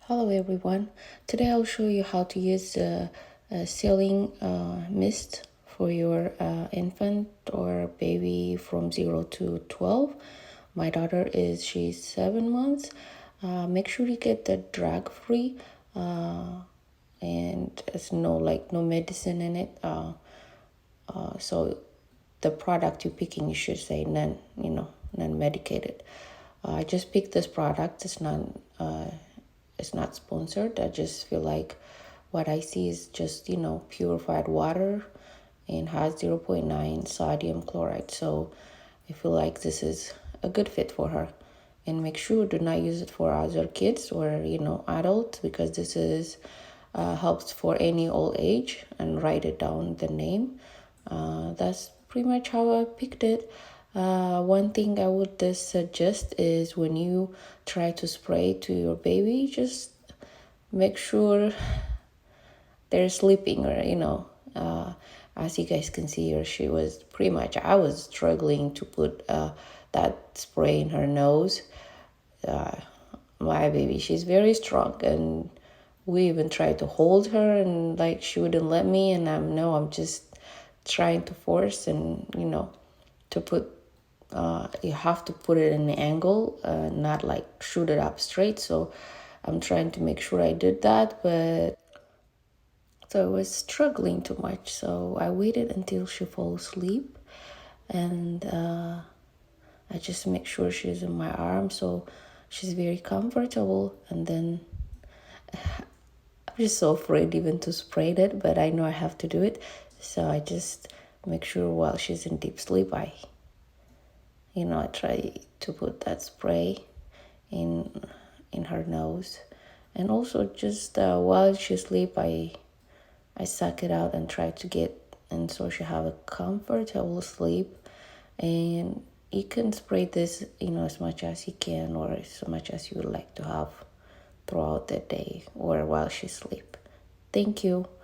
Hello everyone. Today I'll show you how to use the Saline mist for your infant or baby from 0 to 12. My daughter she's 7 months. Make sure you get the drug free and there's no medicine in it. So the product you're picking, you should say non-medicated. I just picked this product. It's not sponsored. I just feel like what I see is just purified water and has 0.9 sodium chloride. So I feel like this is a good fit for her. And make sure do not use it for other kids or adults, because this is helps for any old age. And write it down the name. That's pretty much how I picked it. One thing I would suggest is when you try to spray to your baby, just make sure they're sleeping, or as you guys can see here, she was pretty much, I was struggling to put that spray in her nose. My baby, she's very strong, and we even tried to hold her, and like she wouldn't let me, and I'm just trying to force, and to put you have to put it in an angle, not like shoot it up straight. So I'm trying to make sure I did that, but so I was struggling too much. So I waited until she fell asleep, and I just make sure she's in my arm, so she's very comfortable. And then I'm just so afraid even to spray it, but I know I have to do it. So I just make sure while she's in deep sleep, I try to put that spray in her nose. And also just while she sleep, I suck it out and try to get, and so she have a comfortable sleep. And you can spray this as much as you can, or as much as you would like to have throughout the day or while she sleep. Thank you.